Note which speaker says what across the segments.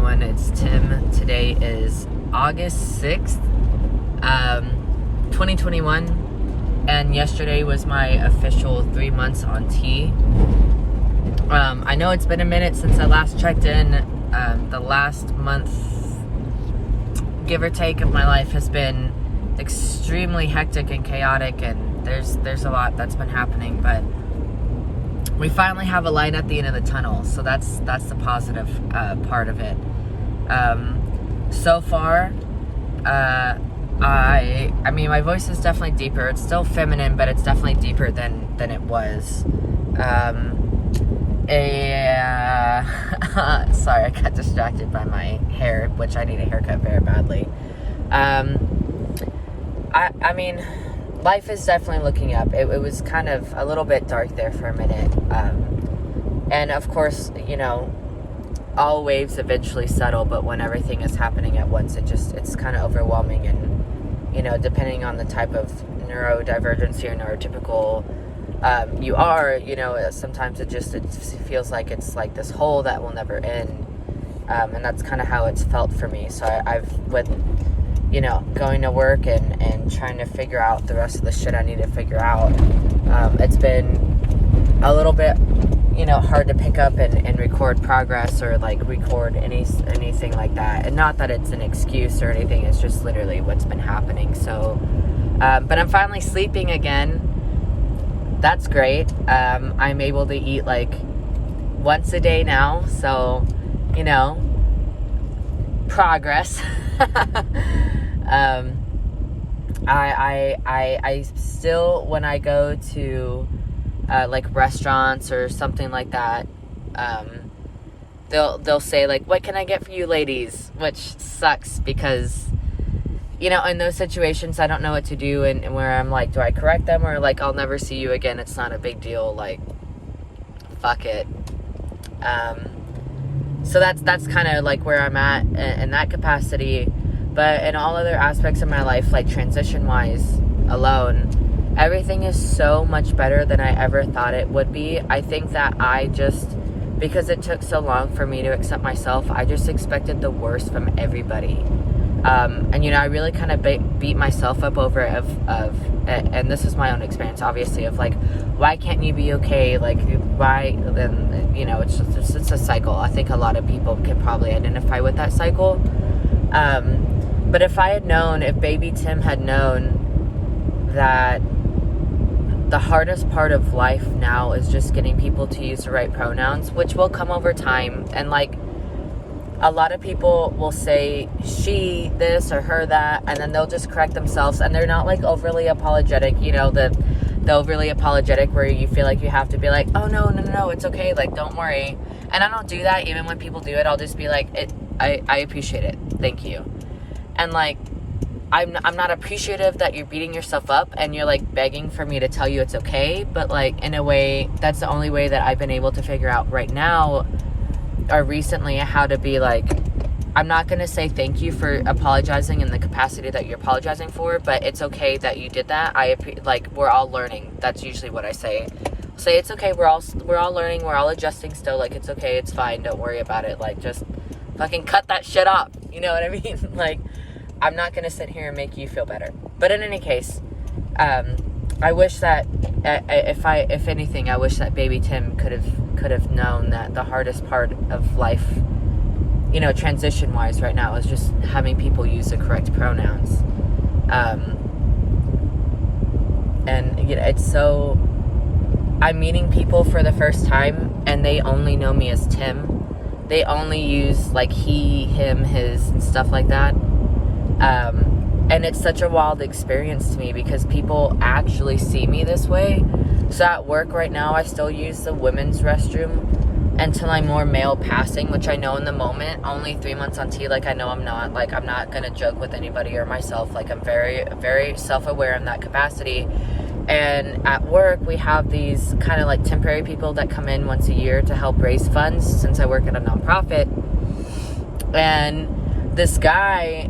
Speaker 1: everyone, it's Tim. Today is August 6th, 2021, and yesterday was my official 3 months on T. I know it's been a minute since I last checked in. The last month, give or take, of my life has been extremely hectic and chaotic, and there's a lot that's been happening, but we finally have a light at the end of the tunnel, so that's the positive part of it. So far, I mean, my voice is definitely deeper. It's still feminine, but it's definitely deeper than it was. Sorry, I got distracted by my hair, which I need a haircut very badly. I mean, life is definitely looking up. It was kind of a little bit dark there for a minute. And of course, you know, all waves eventually settle, but when everything is happening at once, it's kind of overwhelming. And, you know, depending on the type of neurodivergency or neurotypical you are, you know, sometimes it feels like it's like this hole that will never end. And that's kind of how it's felt for me. So with, you know, going to work and trying to figure out the rest of the shit I need to figure out, it's been a little bit, you know, hard to pick up and record progress or like record anything like that. And not that it's an excuse or anything, it's just literally what's been happening. So, but I'm finally sleeping again. That's great. I'm able to eat like once a day now, so, you know, progress. I still, when I go to like restaurants or something like that, they'll say like, "What can I get for you ladies?" Which sucks because, you know, in those situations I don't know what to do, and where I'm like, do I correct them or like, I'll never see you again, it's not a big deal, like, fuck it. So that's kind of like where I'm at in that capacity. But in all other aspects of my life, like transition-wise alone, everything is so much better than I ever thought it would be. I think that because it took so long for me to accept myself, I just expected the worst from everybody. And, you know, I really kind of beat myself up over it and this is my own experience, obviously, of like, why can't you be okay? Like, why? Then, you know, it's a cycle. I think a lot of people can probably identify with that cycle. But if baby Tim had known that the hardest part of life now is just getting people to use the right pronouns, which will come over time. And like, a lot of people will say she this or her that, and then they'll just correct themselves, and they're not like overly apologetic, you know, the overly apologetic where you feel like you have to be like, oh no, it's okay, like, don't worry. And I don't do that. Even when people do it, I'll just be like, I appreciate it, thank you. And like, I'm not appreciative that you're beating yourself up and you're like begging for me to tell you it's okay, but like, in a way, that's the only way that I've been able to figure out right now or recently how to be like, I'm not going to say thank you for apologizing in the capacity that you're apologizing for, but it's okay that you did that. Like, we're all learning. That's usually what I say. Say it's okay, we're all learning, we're all adjusting still, like, it's okay, it's fine, don't worry about it, like, just fucking cut that shit off, you know what I mean? Like, I'm not gonna sit here and make you feel better. But in any case, I wish that if anything, I wish that baby Tim could have known that the hardest part of life, you know, transition wise right now, is just having people use the correct pronouns. And you know, it's so, I'm meeting people for the first time and they only know me as Tim. They only use like he, him, his, and stuff like that. And it's such a wild experience to me because people actually see me this way. So at work right now, I still use the women's restroom until I'm more male passing, which I know in the moment, only 3 months on T, like, I know I'm not, like, I'm not gonna joke with anybody or myself. Like, I'm very, very self-aware in that capacity. And at work, we have these kind of like temporary people that come in once a year to help raise funds, since I work at a nonprofit. And this guy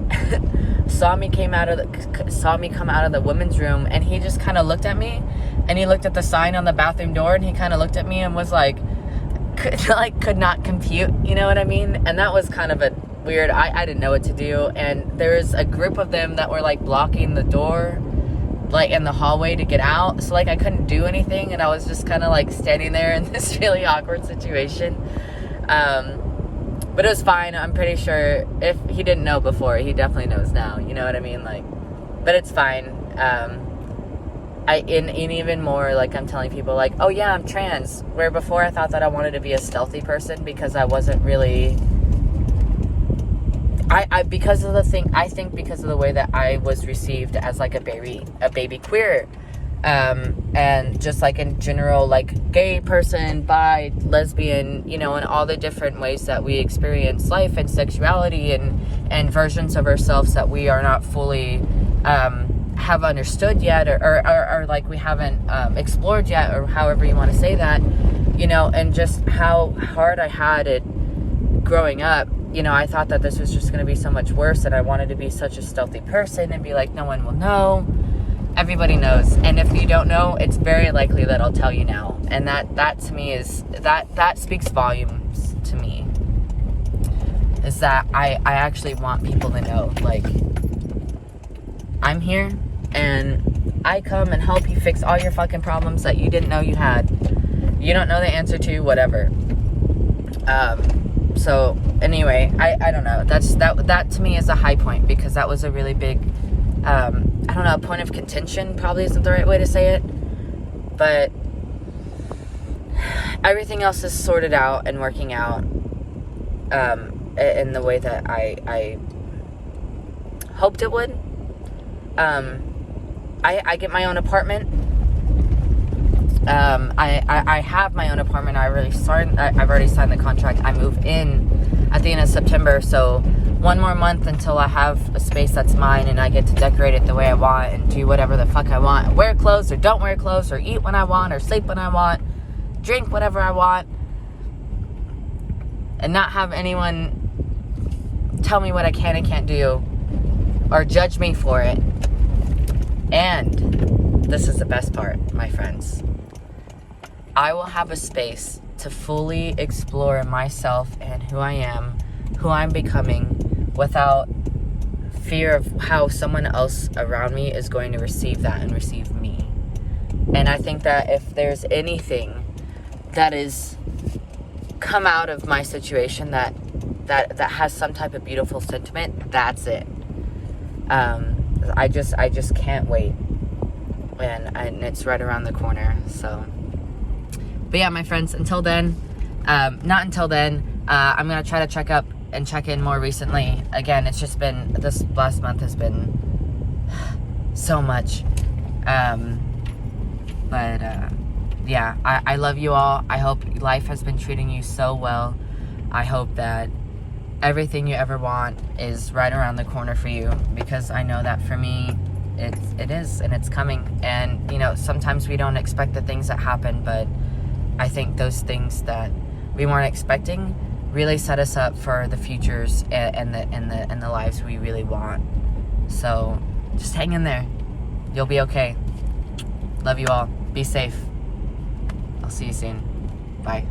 Speaker 1: saw me come out of the women's room, and he just kind of looked at me, and he looked at the sign on the bathroom door, and he kind of looked at me and was like, could not compute, you know what I mean? And that was kind of a weird, I didn't know what to do. And there was a group of them that were like blocking the door, like in the hallway to get out. So like I couldn't do anything, and I was just kind of like standing there in this really awkward situation. But it was fine. I'm pretty sure if he didn't know before, he definitely knows now, you know what I mean? Like, but it's fine. And even more, like, I'm telling people, like, oh yeah, I'm trans, where before I thought that I wanted to be a stealthy person because I wasn't really, because of the way that I was received as, like, a baby queer, and just, like, in general, like, gay person, bi, lesbian, you know, and all the different ways that we experience life and sexuality and versions of ourselves that we are not fully, have understood yet, or like we haven't explored yet, or however you want to say that, you know, and just how hard I had it growing up. You know, I thought that this was just going to be so much worse, and I wanted to be such a stealthy person and be like, no one will know. Everybody knows, and if you don't know, it's very likely that I'll tell you now. And that to me is that speaks volumes to me, is that I actually want people to know, like, I'm here, and I come and help you fix all your fucking problems that you didn't know you had. You don't know the answer to, whatever. So anyway, I don't know. That to me is a high point, because that was a really big, I don't know, a point of contention probably isn't the right way to say it, but everything else is sorted out and working out, in the way that I hoped it would. I get my own apartment. I have my own apartment. I've already signed the contract. I move in at the end of September, so one more month until I have a space that's mine, and I get to decorate it the way I want and do whatever the fuck I want. Wear clothes or don't wear clothes, or eat when I want, or sleep when I want, drink whatever I want, and not have anyone tell me what I can and can't do or judge me for it. And this is the best part, my friends. I will have a space to fully explore myself and who I am, who I'm becoming, without fear of how someone else around me is going to receive that and receive me. And I think that if there's anything that is come out of my situation that has some type of beautiful sentiment, that's it. I just can't wait, and it's right around the corner. So, but yeah, my friends, until then, I'm gonna try to check up and check in more recently. Again, it's just been, this last month has been so much, but yeah, I love you all. I hope life has been treating you so well. I hope that everything you ever want is right around the corner for you, because I know that for me, it is, and it's coming. And, you know, sometimes we don't expect the things that happen, but I think those things that we weren't expecting really set us up for the futures and the lives we really want. So just hang in there. You'll be okay. Love you all. Be safe. I'll see you soon. Bye.